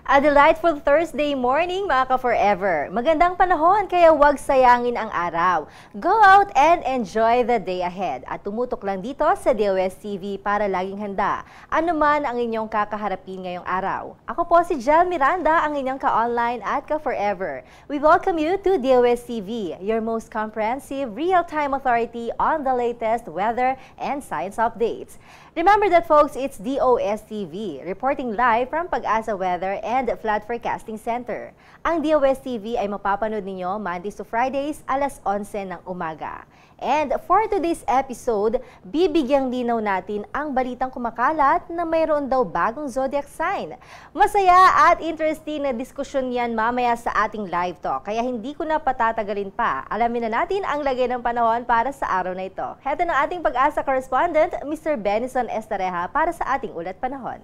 A delightful Thursday morning mga ka-forever. Magandang panahon kaya huwag sayangin ang araw. Go out and enjoy the day ahead. At tumutok lang dito sa DOS TV para laging handa. Ano man ang inyong kakaharapin ngayong araw. Ako po si Jel Miranda, ang inyong ka-online at ka-forever. We welcome you to DOS TV, your most comprehensive real-time authority on the latest weather and science updates. Remember that folks, it's DOS TV, reporting live from Pag-asa Weather and Flood Forecasting Center. Ang DOS TV ay mapapanood ninyo Mondays to Fridays, alas 11 ng umaga. And for today's episode, bibigyang linaw natin ang balitang kumakalat na mayroon daw bagong zodiac sign. Masaya at interesting na diskusyon yan mamaya sa ating live talk, kaya hindi ko na patatagalin pa. Alamin na natin ang lagay ng panahon para sa araw na ito. Heto ng ating Pag-asa correspondent, Mr. Benison Estareja para sa ating ulat panahon.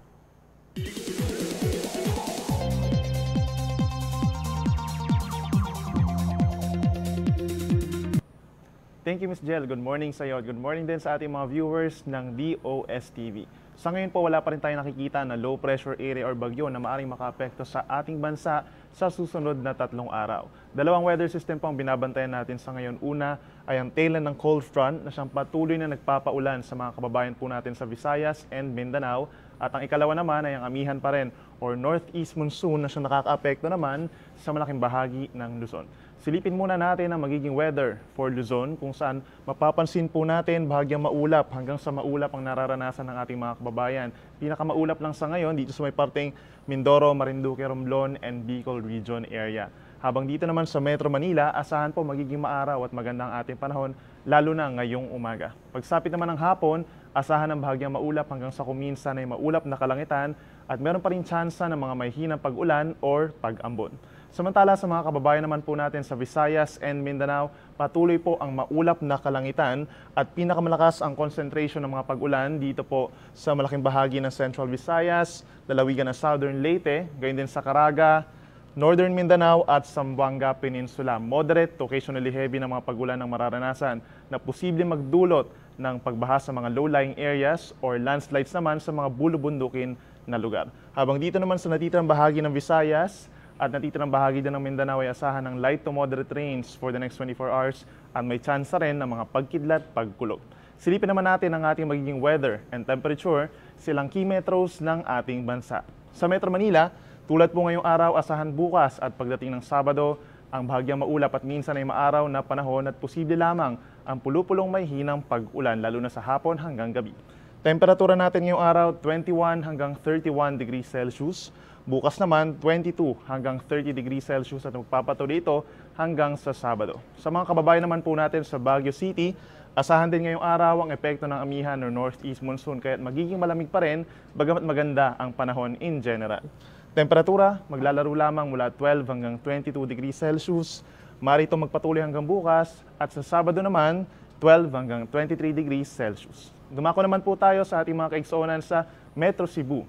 Thank you, Ms. Jel. Good morning sa iyo. Good morning din sa ating mga viewers ng DOS TV. Sa ngayon po, wala pa rin tayo nakikita na low pressure area or bagyo na maaaring makaapekto sa ating bansa sa susunod na 3 araw. Dalawang weather system po ang binabantayan natin sa ngayon. Una ay ang tail end ng cold front na siyang patuloy na nagpapaulan sa mga kababayan po natin sa Visayas and Mindanao. At ang ikalawa naman ay ang amihan pa rin or northeast monsoon na siyang nakakaapekto naman sa malaking bahagi ng Luzon. Silipin muna natin ang magiging weather for Luzon kung saan mapapansin po natin bahagyang maulap hanggang sa maulap ang nararanasan ng ating mga kababayan. Pinakamaulap lang sa ngayon dito sa may parteng Mindoro, Marinduque, Romblon and Bicol region area. Habang dito naman sa Metro Manila, asahan po magiging maaraw at magandang ating panahon lalo na ngayong umaga. Pagsapit naman ng hapon, asahan ng bahagyang maulap hanggang sa kuminsan ay maulap na kalangitan at meron pa rin tsansa ng mga mahihinang pag-ulan or pag-ambon. Samantala sa mga kababayan naman po natin sa Visayas and Mindanao, patuloy po ang maulap na kalangitan at pinakamalakas ang concentration ng mga pag-ulan dito po sa malaking bahagi ng Central Visayas, lalawigan ng Southern Leyte, gayon din sa Caraga, Northern Mindanao at Zamboanga Peninsula. Moderate to occasionally heavy na mga pag-ulan ang mararanasan na posible magdulot ng pagbaha sa mga low-lying areas or landslides naman sa mga bulubundukin na lugar. Habang dito naman sa natitirang bahagi ng Visayas at natitirang bahagi din ng Mindanao ay asahan ng light to moderate rains for the next 24 hours at may chance rin ng mga pagkidlat, pagkulog. Silipin naman natin ang ating magiging weather and temperature silang key metros ng ating bansa. Sa Metro Manila, tulad po ngayong araw, asahan bukas at pagdating ng Sabado, ang bahagyang maulap at minsan ay maaraw na panahon at posible lamang ang pulupulong may hinang pag-ulan lalo na sa hapon hanggang gabi. Temperatura natin ngayong araw, 21 hanggang 31 degrees Celsius. Bukas naman, 22 hanggang 30 degrees Celsius at magpapatuloy ito hanggang sa Sabado. Sa mga kababayan naman po natin sa Baguio City, asahan din ngayong araw ang epekto ng amihan or northeast monsoon kaya magiging malamig pa rin bagamat maganda ang panahon in general. Temperatura, maglalaro lamang mula 12 hanggang 22 degrees Celsius. Maaari itong magpatuloy hanggang bukas at sa Sabado naman, 12 hanggang 23 degrees Celsius. Dumako naman po tayo sa ating mga kaigsuonan sa Metro Cebu.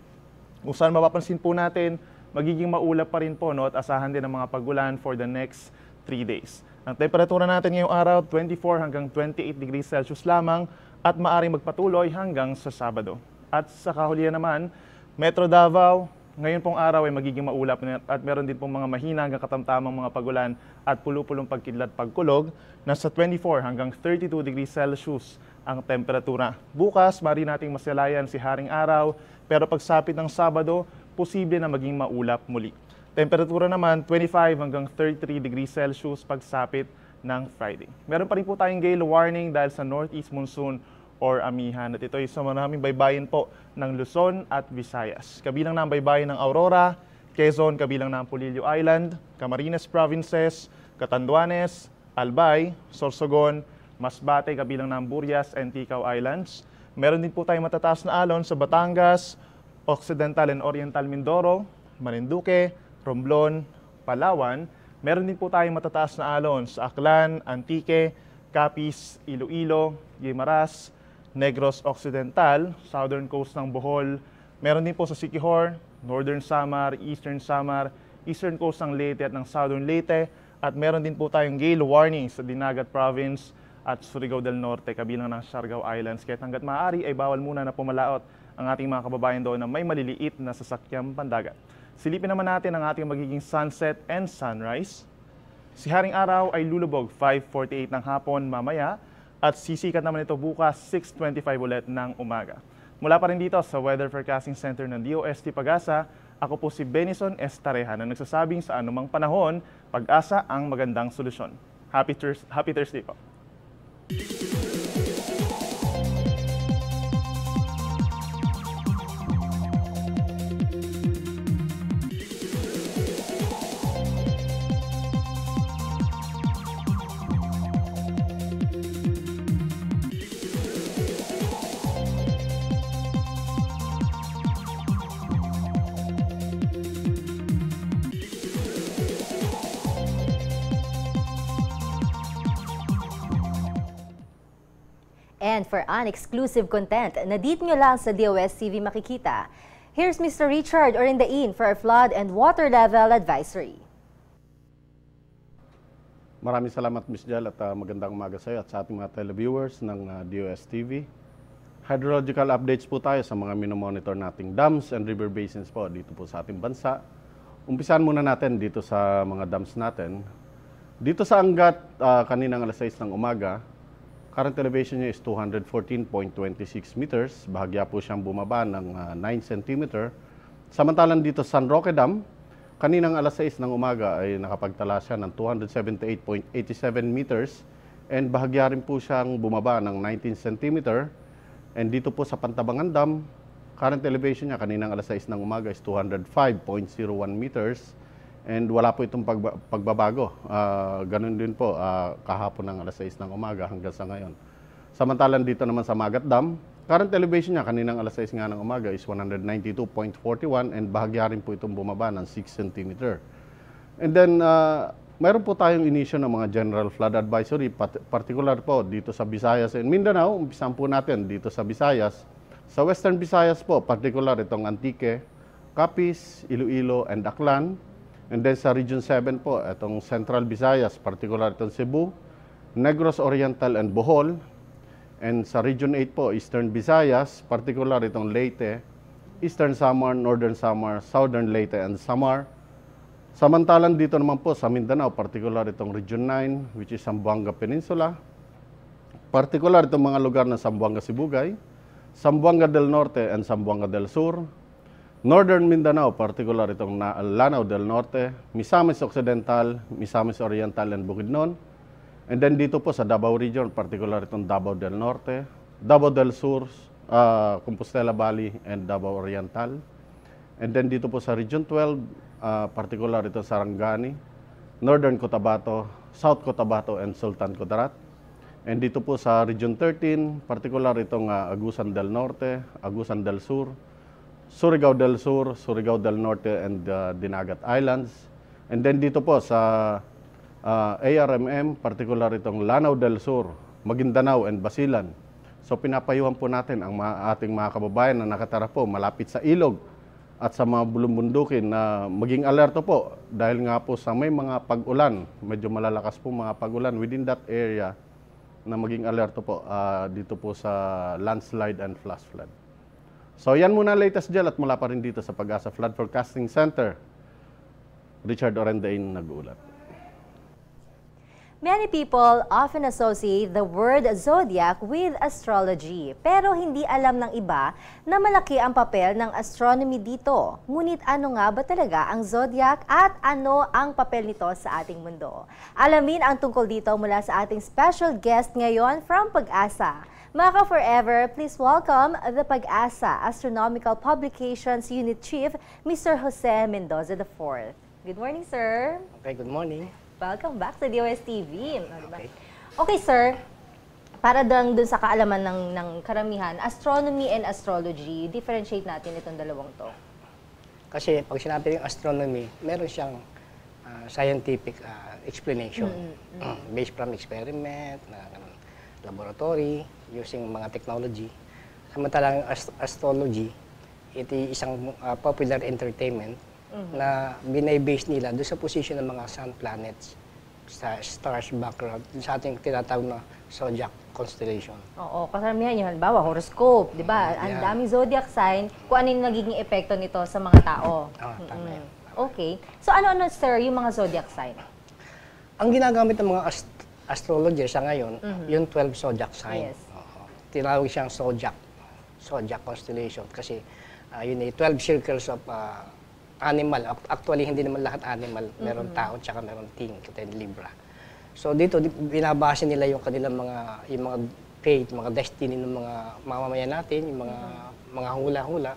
Kung saan mapapansin po natin, magiging maulap pa rin po at asahan din ang mga pag-ulan for the next 3 days. Ang temperatura natin ngayong araw, 24 hanggang 28 degrees Celsius lamang at maaaring magpatuloy hanggang sa Sabado. At sa kahulihan naman, Metro Davao, ngayon pong araw ay magiging maulap at meron din pong mga mahina hanggang katamtamang mga pag-ulan at pulupulong pagkidlat pagkulog. Nasa 24 hanggang 32 degrees Celsius ang temperatura. Bukas, maaari nating masalayan si Haring Araw, pero pagsapit ng Sabado, posible na maging maulap muli. Temperatura naman, 25 hanggang 33 degrees Celsius pagsapit ng Friday. Meron pa rin po tayong gale warning dahil sa northeast monsoon or amihan. At ito ay sa maraming baybayin po ng Luzon at Visayas. Kabilang na ang baybayin ng Aurora, Quezon, kabilang na ang Polillo Island, Camarines Provinces, Catanduanes, Albay, Sorsogon, Masbate, kabilang na ang Burias and Ticao Islands. Meron din po tayong matataas na alon sa Batangas, Occidental and Oriental Mindoro, Marinduque, Romblon, Palawan. Meron din po tayong matataas na alon sa Aklan, Antique, Capiz, Iloilo, Guimaras, Negros Occidental, Southern Coast ng Bohol. Meron din po sa Siquijor, Northern Samar, Eastern Samar, Eastern Coast ng Leyte at ng Southern Leyte. At meron din po tayong gale warning sa Dinagat Province at Surigao del Norte, kabilang ng Siargao Islands. Kaya hanggat maaari ay bawal muna na pumalaot ang ating mga kababayan doon na may maliliit na sasakyang pandagat. Silipin naman natin ang ating magiging sunset and sunrise. Si Haring Araw ay lulubog 5:48 ng hapon mamaya at sisikat naman ito bukas 6:25 ulit ng umaga. Mula pa rin dito sa Weather Forecasting Center ng DOST Pag-asa, ako po si Benison Estareja na nagsasabing sa anumang panahon, Pag-asa ang magandang solusyon. Happy Thursday po. And for exclusive content na dito nyo lang sa DOS TV makikita, here's Mr. Richard Orindain for our flood and water level advisory. Maraming salamat, Ms. Jel, at magandang umaga sa iyo at sa ating mga televiewers ng DOS TV. Hydrological updates po tayo sa mga minomonitor nating dams and river basins po dito po sa ating bansa. Umpisahan muna natin dito sa mga dams natin. Dito sa Angat, kaninang alas 6 ng umaga, current elevation niya is 214.26 meters. Bahagya po siyang bumaba ng 9 cm. Samantalang dito sa San Roque Dam, kaninang alas 6 ng umaga ay nakapagtala siya ng 278.87 meters. And bahagya rin po siyang bumaba ng 19 cm. And dito po sa Pantabangan Dam, current elevation niya kaninang alas 6 ng umaga is 205.01 meters. And wala po itong pagbabago. Ganun din po kahapon ng alas 6 ng umaga hanggang sa ngayon. Samantalang dito naman sa Magat Dam, current elevation niya kaninang alas 6 nga ng umaga is 192.41 and bahagya rin po itong bumaba ng 6 cm. And then, mayroon po tayong inisyo ng mga general flood advisory, particular po dito sa Visayas and Mindanao. Umpisan po natin dito sa Visayas. Sa Western Visayas po, particular itong Antique, Capiz, Iloilo, and Aklan. And then sa Region 7 po, itong Central Visayas, particular itong Cebu, Negros Oriental, and Bohol. And sa Region 8 po, Eastern Visayas, particular itong Leyte, Eastern Samar, Northern Samar, Southern Leyte, and Samar. Samantalang dito naman po sa Mindanao, particular itong Region 9, which is Zamboanga Peninsula. Particular itong mga lugar ng Zamboanga Sibugay, Zamboanga del Norte, and Zamboanga del Sur. Northern Mindanao, particular itong Lanao del Norte, Misamis Occidental, Misamis Oriental, and Bukidnon. And then dito po sa Davao Region, particular itong Davao del Norte, Davao del Sur, Compostela Valley, and Davao Oriental. And then dito po sa Region 12, particular itong Sarangani, Northern Cotabato, South Cotabato, and Sultan Kudarat. And dito po sa Region 13, particular itong Agusan del Norte, Agusan del Sur, Surigao del Sur, Surigao del Norte, and Dinagat Islands. And then dito po sa ARMM, particular itong Lanao del Sur, Maguindanao, and Basilan. So pinapayuhan po natin ang ating mga kababayan na nakatara po malapit sa ilog at sa mga bulumbundukin na maging alerto po dahil nga po sa may mga pag-ulan, medyo malalakas po mga pag-ulan within that area na maging alerto po dito po sa landslide and flash flood. So yan muna latest dyan at mula pa rin dito sa Pag-asa Flood Forecasting Center. Richard Orendain nag-uulat. Many people often associate the word zodiac with astrology, pero hindi alam ng iba na malaki ang papel ng astronomy dito. Ngunit ano nga ba talaga ang zodiac at ano ang papel nito sa ating mundo? Alamin ang tungkol dito mula sa ating special guest ngayon from Pag-asa. Mga ka-forever, please welcome the Pag-asa Astronomical Publications Unit Chief, Mr. Jose Mendoza IV. Good morning, sir. Okay, good morning. Welcome back sa DOS TV. Okay, sir. Para dun sa kaalaman ng karamihan, astronomy and astrology, differentiate natin itong dalawang to. Kasi pag sinabi ng astronomy, meron siyang scientific explanation based from experiment, laboratory, using mga technology. Samantalang astrology, ito isang popular entertainment na binay-base nila doon sa position ng mga sun planets sa stars background sa ating tinatawag na zodiac constellation. Oo, kasamihan yung halimbawa, horoscope, di ba? Ang Yeah. daming zodiac sign, kung ano yung nagiging epekto nito sa mga tao. Tama yan. Okay. So ano-ano, sir, yung mga zodiac sign? Ang ginagamit ng mga astrologer sa ngayon, yung 12 zodiac sign. Yes. Oo. Tinawag siyang zodiac constellation kasi yun ay 12 circles of animal. Actually, hindi naman lahat animal. Meron tao, tsaka meron ting, kaya Libra. So dito, binabase nila yung kanilang yung mga fate, mga destiny ng mga mamamayan natin, yung mga hula-hula,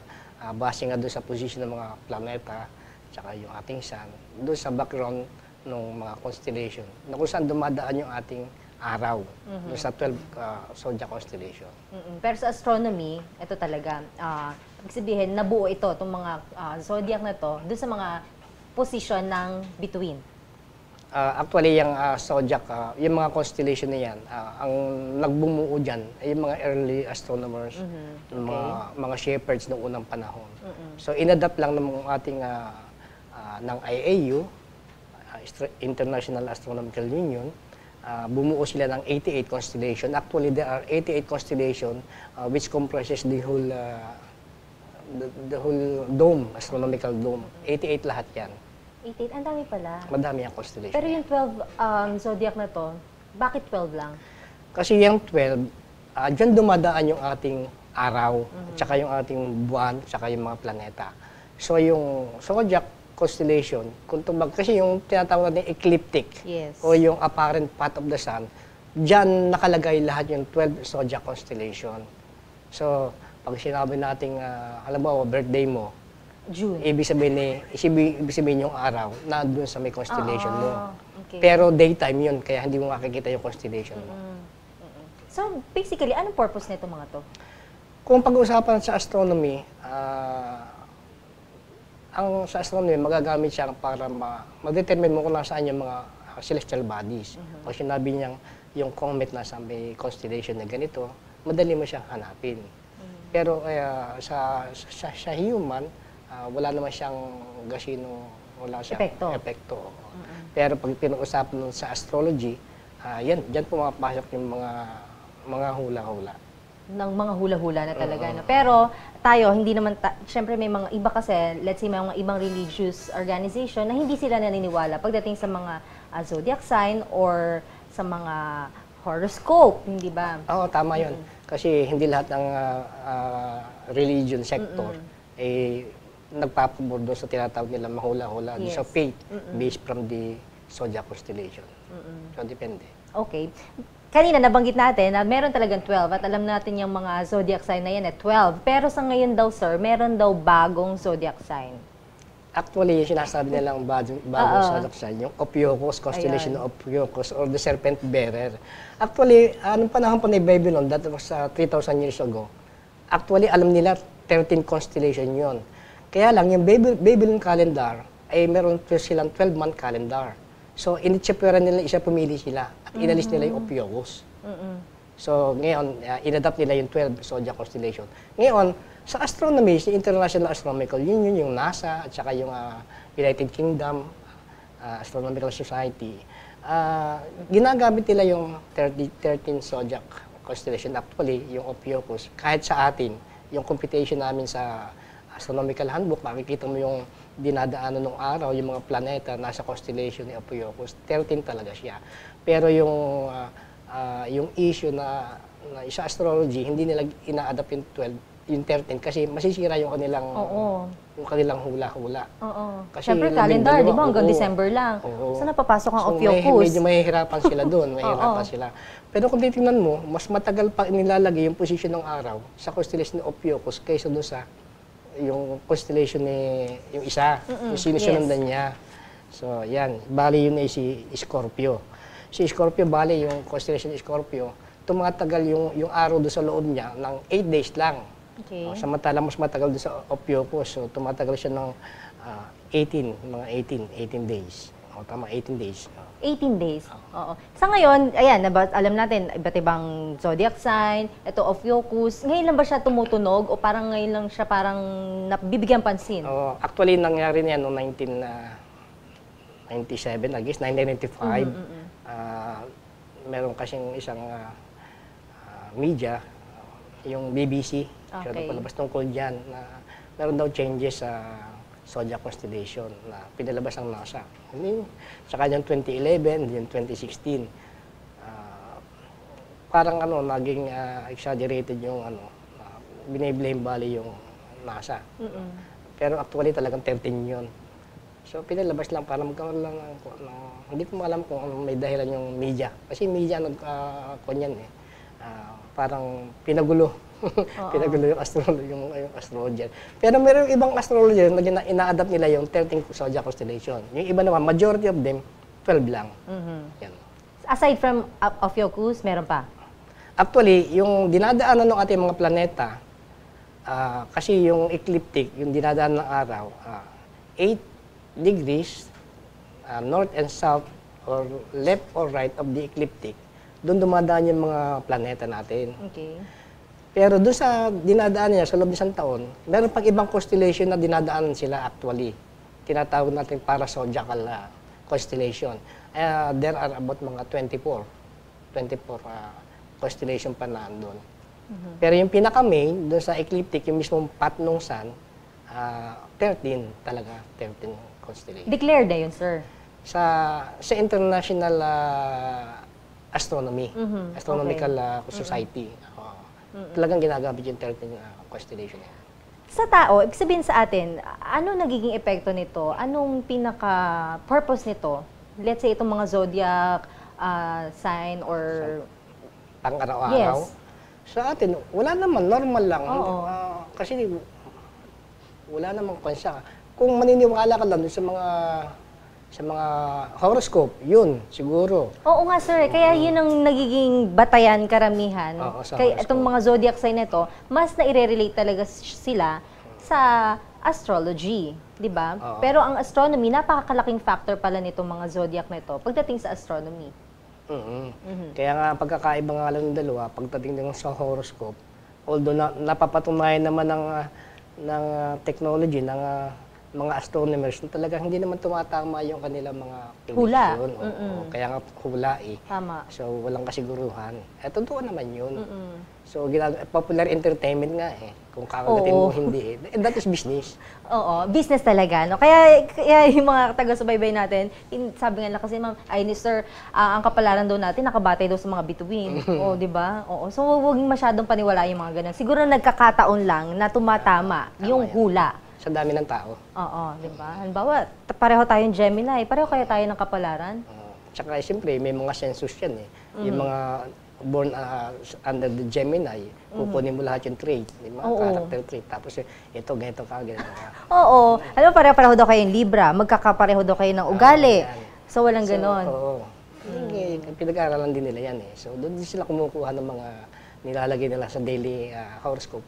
base nga doon sa position ng mga planeta, tsaka yung ating sun, doon sa background ng mga constellation, na kung saan dumadaan yung ating araw, doon sa 12 zodiac constellation. Pero sa astronomy, ito talaga, ibig sabihin, nabuo ito, itong mga zodiac na to, doon sa mga position ng between. Actually, yung zodiac, yung mga constellation na yan, ang nagbumuo dyan ay yung mga early astronomers, mga shepherds noong unang panahon. So, inadapt lang ng ating ng IAU, International Astronomical Union, bumuo sila ng 88 constellation. Actually, there are 88 constellation which comprises the whole dome, astronomical dome. 88 lahat yan. 88, ang dami pala. Madami ang constellation. Pero yung 12 zodiac na to, bakit 12 lang? Kasi yung 12, dyan dumadaan yung ating araw, tsaka yung ating buwan, tsaka yung mga planeta. So yung zodiac constellation, kasi yung tinatawag natin ecliptic, Yes. o yung apparent path of the sun, dyan nakalagay lahat yung 12 zodiac constellation. So, pag sinabi natin, alam mo, birthday mo, June. ibig sabihin yung araw, nandun sa may constellation mo. Okay. Pero daytime yun, kaya hindi mo makikita yung constellation mo. So, basically, anong purpose nito mga to? Kung pag-uusapan sa astronomy, sa astronomy, magagamit siya para ma-determine mo kung nasaan yung mga celestial bodies. Pag sinabi niyang yung comet na sa may constellation na ganito, madali mo siyang hanapin. Pero sa human, wala naman siyang wala siyang epekto. Pero pag pinag-usapan sa astrology, dyan pumapasok yung mga hula-hula. Ng mga hula-hula na talaga. No? Pero tayo, hindi naman, syempre may mga iba kasi, let's say may mga ibang religious organization na hindi sila naniniwala pagdating sa mga zodiac sign or sa mga horoscope, hindi ba? Oo, tama yun. Kasi hindi lahat ng religion sector nagpapabor doon sa tinatawag nila mahula-hula, doon sa faith based from the zodiac constellation. So, depende. Okay. Kanina nabanggit natin na meron talagang 12 at alam natin yung mga zodiac sign na yan 12. Pero sa ngayon daw, sir, meron daw bagong zodiac sign. Actually, yung sinasabi nilang bagong zodiac sign, yung Ophiuchus, constellation of Ophiuchus, or the serpent bearer. Actually, anong panahon pa ni Babylon, that was 3,000 years ago, actually, alam nila 13 constellation yon. Kaya lang, yung Babylon calendar, ay meron silang 12-month calendar. So, initsepera nila, pumili sila, at inalis nila yung Ophiuchus. So, ngayon, inadapt nila yung 12 zodiac constellation. Ngayon, sa astronomy, sa International Astronomical Union, yung NASA, at saka yung United Kingdom Astronomical Society, ginagamit nila yung 13 zodiac constellation. Actually, yung Ophiuchus, kahit sa atin, yung computation namin sa astronomical handbook, makikita mo yung dinadaanan ng araw, yung mga planeta nasa constellation ni Ophiuchus, 13 talaga siya. Pero yung issue na sa astrology, hindi nila ina-adapt yung 12, yung 13 kasi masisira yung kanilang hula-hula. Kasi siyempre calendar, di ba? Hanggang December lang. Saan napapasok ang Ophiuchus? Medyo mahihirapan sila doon. Sila. Pero kung titingnan mo, mas matagal pa nilalagay yung position ng araw sa constellation ni Ophiuchus kaysa doon sa yung constellation ni yung isa, yung sinusundan niya. So, yan. Bali yun ay si Scorpio. Si Scorpio, bali yung constellation ni Scorpio, tumatagal yung araw doon sa loob niya ng 8 days lang. Okay. Samantala, mas matagal doon sa Ophiuchus. So, tumatagal siya ng 18 days. Tama, 18 days. 18 days. Oo. Sa ngayon, ayan, alam natin, iba't ibang zodiac sign, ito Ophiuchus. Ngayon lang ba siya tumutunog o parang ngayon lang siya parang bibigyan pansin? Actually, nangyari niyan noong 97, I guess, 1995. Meron kasing isang media, yung BBC, siya Okay. palabas tungkol dyan na meron daw changes sa Zodiac constellation na pinalabas ng NASA. Sa kanyang 2011, yung 2016, parang naging exaggerated yung biniblame bali yung NASA. Pero actually talagang 13 yun. So pinalabas lang para magkaroon lang hindi ko alam kung may dahilan yung media. Kasi media kunyan eh. Parang pinagulo. Pinagulo yung astrologer. Pero meron ibang astrologer na ina-adapt nila yung 13 zodiac constellation. Yung iba naman, majority of them, 12 lang. Yan. Aside from Ophiuchus, meron pa? Actually, yung dinadaanan ng ating mga planeta, kasi yung ecliptic, yung dinadaanan ng araw, 8 degrees north and south or left or right of the ecliptic, doon dumadaan yung mga planeta natin. Okay. Pero doon sa dinadaan niya sa loob ng isang taon, meron pang ibang constellation na dinadaanan sila actually. Tinatawag natin para zodiacal constellation. There are about mga 24 constellation pa na doon. Pero yung pinaka-main, doon sa ecliptic, yung mismong path ng sun, 13 talaga, 13 constellation. Declared na yun, sir. Sa International Astronomy, Astronomical Society, talagang ginagamit yung 13 constellation. Sa tao, ibig sabihin sa atin, ano nagiging epekto nito? Anong pinaka-purpose nito? Let's say itong mga zodiac sign or... Pang-araw-araw. Yes. Sa atin, wala naman, normal lang. Oo. Kasi wala namang konsya. Kung maniniwala ka lang sa mga horoscope, yun, siguro. Oo nga, sir. Kaya yun ang nagiging batayan karamihan. Oo, sa Kaya horoscope. itong mga zodiac sign na ito, mas na-relate talaga sila sa astrology, di ba? Oo. Pero ang astronomy, napakakalaking factor pala nitong mga zodiac na ito pagdating sa astronomy. Kaya nga, pagkakaiba nga lang ng dalawa, pagdating din sa horoscope, although napapatunayan naman ng technology, ng mga astronomers, na talaga hindi naman tumatama yung kanilang mga Hula. prediction. Oo, kaya nga hula eh. Tama. So, walang kasiguruhan. Totoo naman yun. So, popular entertainment nga eh. Kung kakagatin mo hindi eh. That is business. Oo, business talaga. No? Kaya yung mga taga-subaybay natin, sabi nga lang kasi, ma'am, ay ni sir, ang kapalaran daw natin, nakabatay daw sa mga bituin. O, di ba? Oo. So, huwag masyadong paniwala yung mga ganun. Siguro nagkakataon lang na tumatama yung hula. Sa dami ng tao. Oo, di ba? Halimbawa, pareho tayong Gemini. Pareho kaya tayo ng kapalaran? Tsaka, siyempre, may mga census yan eh. Yung mga born under the Gemini, kukunin mo lahat yung trait, yung mga character trait. Tapos, ito, ganito ka, ganito ka. Oo. Alam mo, pareho daw kayong Libra. Magkakapareho daw kayo ng ugali. So, walang ganon. Oo. Pinag-aaralan din nila yan eh. So, doon din sila kumukuha ng mga nilalagay nila sa daily horoscope.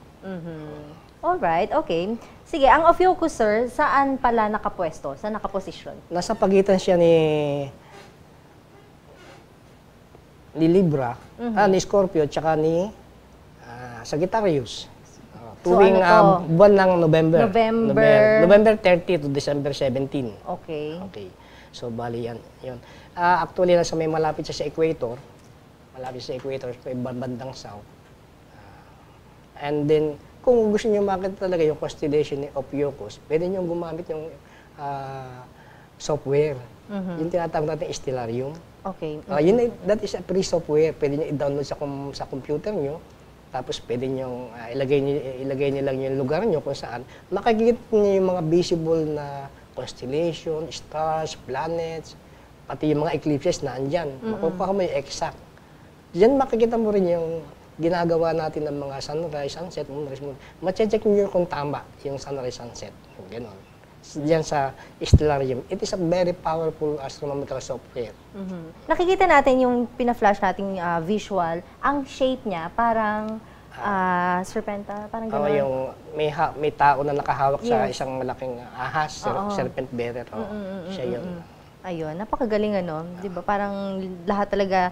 Alright, okay. Sige, ang Ophiuchus, sir, saan pala nakapwesto? Saan nakaposisyon? Nasa pagitan siya ni Libra, ni Scorpio, tsaka ni Sagittarius. Tuwing ano to? buwan ng November. November 30 to December 17. Okay. Okay. So, bali yan. Yun. Actually, nasa may malapit siya sa equator. Malapit sa equator, sa bandang south. And then, kung gusto niyo makita talaga yung constellation ni Ophiuchus, pwede niyo gumamit yung software. Yung tinatawag natin Stellarium. Okay. That is a free software. Pwede niyo i-download sa computer niyo. Tapos pwede niyo ilagay niyo lang yung lugar niyo kung saan makikita niyo yung mga visible na constellation, stars, planets, pati yung mga eclipses na andyan. Makukuha mo yung exact. Diyan makikita mo rin yung ginagawa natin ng mga sunrise, sunset, moonrise, moon. Ma-check niyo kung tama yung sunrise, sunset. Ganon. Diyan sa Stellarium. It is a very powerful astronomical software. Nakikita natin yung pina-flash nating visual, ang shape niya parang serpenta, parang gano'n. Yung may tao na nakahawak sa isang malaking ahas, serpent bearer. Siya yun. Ayun, napakagaling ano, 'di ba? Parang lahat talaga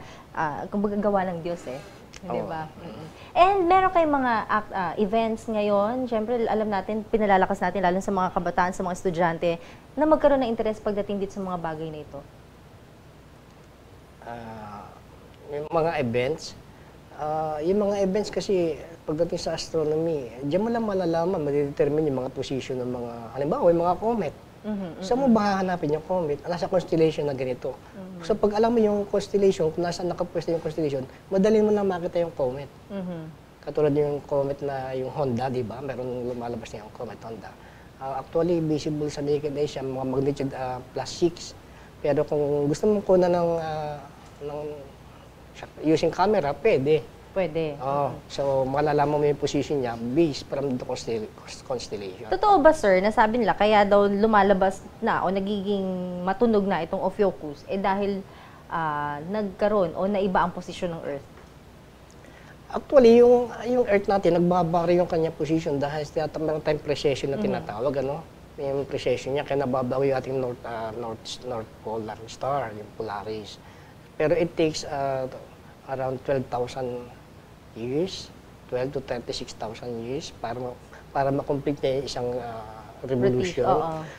kumbaga gawa ng Diyos eh. Di ba? And meron kayong mga events ngayon. Siyempre, alam natin, pinalalakas natin lalo sa mga kabataan, sa mga estudyante, na magkaroon ng interest pagdating dito sa mga bagay na ito. Yung mga events kasi pagdating sa astronomy, diyan mo lang malalaman, madidetermine yung mga position ng mga, halimbawa, yung mga comet. Saan mo ba hahanapin yung comet? Nasa constellation na ganito. So pag alam mo yung constellation, kung nasaan nakapwesto yung constellation, madali mo lang makita yung comet. Katulad yung comet na yung Honda, di ba? Meron lumalabas na yung comet Honda. Actually, visible sa naked eye siya, mga magnitude +6. Pero kung gusto mong kunan ng using camera, pwede. Pwede. So, malalaman mo yung position niya based from the constellation. Totoo ba, sir, nasabi nila, kaya daw lumalabas na o nagiging matunog na itong Ophiuchus, dahil nagkaroon o naiba ang posisyon ng Earth? Actually, yung Earth natin, nagbabari yung kanyang position dahil meron tayong precession na tinatawag, ano? Yung precession niya, kaya nababago yung ating North Polar Star, yung Polaris. Pero it takes around 12,000 years, 12 to 36,000 years para ma-complete niya yung isang revolution.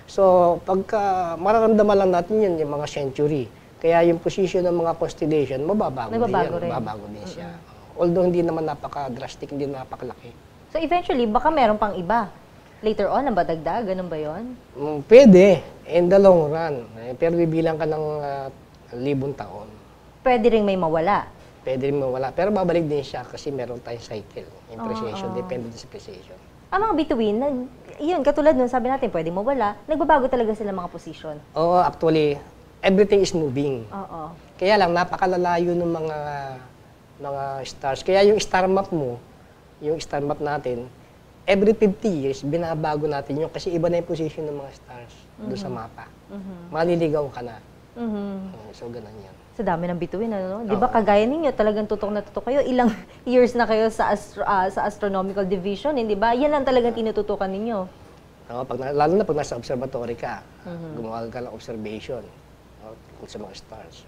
So, pagka mararamdaman lang natin yun, yung mga century. Kaya yung position ng mga constellation, mababago din siya. Although hindi naman napaka-drastic, hindi napakalaki. So, eventually, baka meron pang iba. Later on, ang badagdag, ganun ba yun? Pwede, in the long run. Pero bibilang ka ng 1,000 taon. Pwede rin may mawala. Pwede rin mawala. Pero babalik din siya kasi meron tayong cycle. Yung precession, depende sa precession. Ang mga bituin, yun, katulad nun, sabi natin, pwede mawala, nagbabago talaga sila mga position. Oo, actually, everything is moving. Kaya lang, napakalalayo ng mga stars. Kaya yung star map mo, yung star map natin, every 50 years, binabago natin yun kasi iba na yung position ng mga stars doon sa mapa. Maliligaw ka na. So, ganun yan. Sa dami ng bituin, ano? Di ba kagaya ninyo, talagang tutok na tutok kayo. Ilang years na kayo sa astronomical division, hindi ba? Yan lang talagang tinututukan ninyo. Lalo na pag nasa observatory ka, gumawa ka ng observation sa mga stars.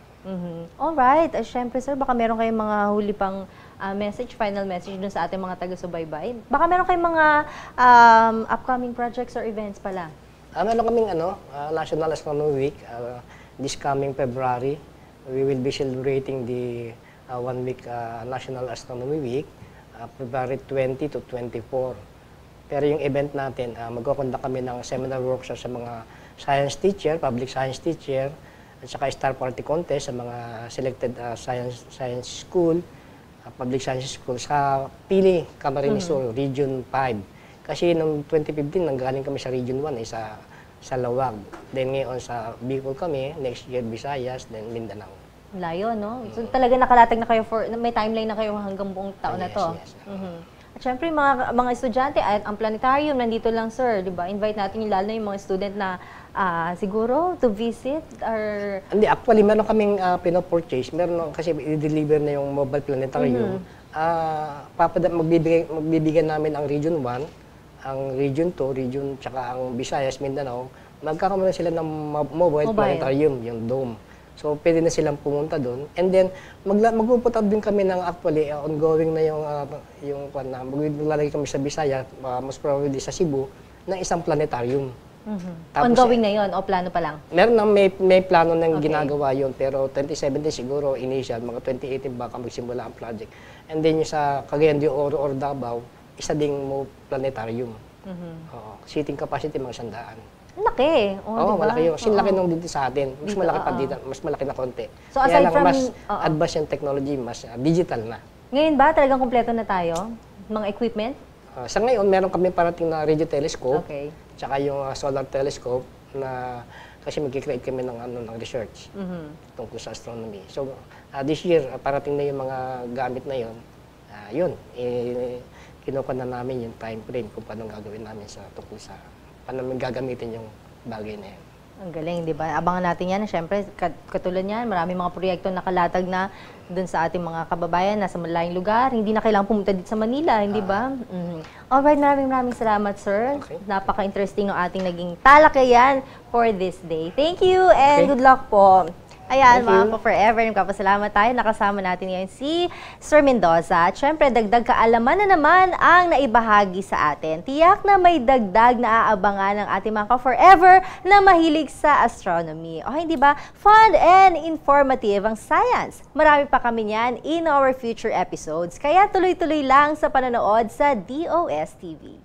Alright. Siyempre, sir, baka meron kayong mga huli pang final message dun sa ating mga taga-subaybay. Baka meron kayong mga upcoming projects or events pala. Meron kaming National Astronomy Week this coming February. We will be celebrating the 1-week National Astronomy Week, February 20 to 24. Pero yung event natin, magkukondak kami ng seminar workshop sa mga science teacher, public science teacher, at saka star party contest sa mga selected science school, public science school sa Pili, Camarines Sur, Region 5. Kasi noong 2015, nanggaling kami sa Region 1, sa Lawag. Then ngayon sa Bicol kami, next year Visayas, then Mindanao. Layo, no? So talaga nakalatag na kayo may timeline na kayo hanggang buong taon na to. Yes. At syempre, mga estudyante, at ang planetarium, nandito lang, sir, di ba? Invite natin yung lalo na yung mga student na siguro to visit or... Hindi, actually, meron kaming pinopurchase. Meron kasi i-deliver na yung mobile planetarium. Magbibigyan namin ang Region 1, ang Region 2, Region, tsaka ang Visayas, Mindanao. Magkakaroon sila ng mobile planetarium, yung dome. So, pwede na silang pumunta doon. And then, magpupunta din kami ng actually, ongoing na maglalagay kami sa Bisaya, most probably sa Cebu, ng isang planetarium. Tapos, ongoing na yon o plano pa lang? Meron may plano ng ginagawa yon pero 2017 siguro initial, mga 2018 baka magsimula ang project. And then yung sa Cagayan de Oro or Davao, isa ding planetarium. Seating capacity mga 100. Laki. Malaki yun. Kasi laki nung dito sa atin. Mas malaki pa dito. Mas malaki na konti. So, aside lang, from... mas advanced yung technology, mas digital na. Ngayon ba, talagang kumpleto na tayo? Mga equipment? Sa ngayon, meron kami parating na radio telescope. Okay. Tsaka yung solar telescope na kasi mag-create kami ng research tungkol sa astronomy. So, this year, parating na yung mga gamit na yun. Kinukuha na namin yung time frame kung paano gagawin namin tungkol sa paano gagamitin yung bagay na yan. Ang galing, di ba? Abangan natin yan. Siyempre, katulad niyan, maraming mga proyekto nakalatag na dun sa ating mga kababayan nasa malayong lugar. Hindi na kailangang pumunta dito sa Manila, hindi ba? Alright, maraming salamat, sir. Okay. Napaka-interesting ng ating naging talakayan for this day. Thank you and good luck po. Ayan, Thank mga you. ka-forever, nagpapasalamat tayo. Nakasama natin ngayon si Sir Mendoza. At syempre, dagdag kaalaman na naman ang naibahagi sa atin. Tiyak na may dagdag na aabangan ng ating mga ka-forever na mahilig sa astronomy. O hindi ba? Fun and informative ang science. Marami pa kami niyan in our future episodes. Kaya tuloy-tuloy lang sa panonood sa DOS TV.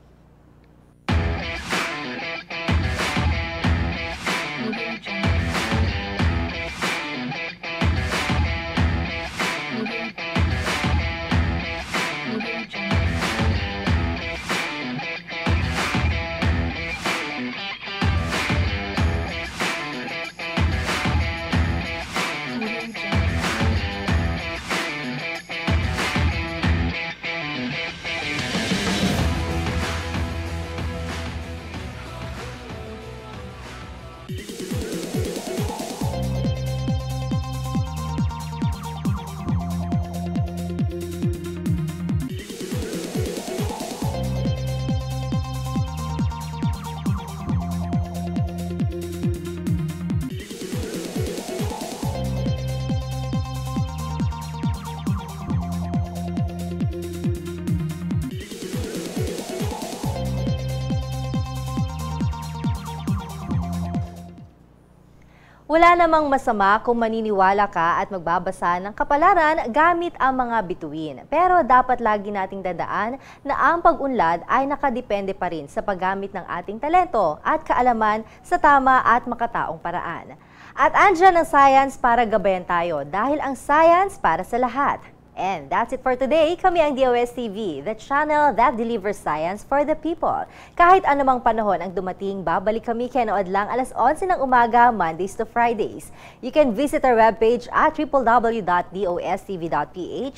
Wala namang masama kung maniniwala ka at magbabasa ng kapalaran gamit ang mga bituin. Pero dapat lagi nating dadaan na ang pag-unlad ay nakadepende pa rin sa paggamit ng ating talento at kaalaman sa tama at makataong paraan. At andyan ang science para gabayan tayo dahil ang science para sa lahat. And that's it for today. Kami ang DOS TV, the channel that delivers science for the people. Kahit anumang panahon ang dumating, babalik kami kenood lang alas 11 ng umaga, Mondays to Fridays. You can visit our webpage at www.dostv.ph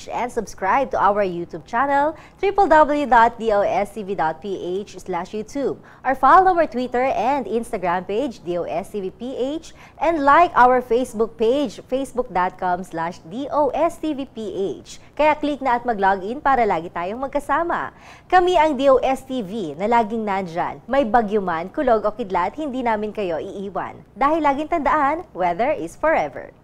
and subscribe to our YouTube channel, www.dostv.ph/YouTube. Or follow our Twitter and Instagram page, DOSTVPH, and like our Facebook page, facebook.com/DOSTVPH. Kaya click na at mag-login para lagi tayong magkasama. Kami ang DOS TV na laging nandyan. May bagyo man, kulog o kidlat, hindi namin kayo iiwan. Dahil laging tandaan, weather is forever.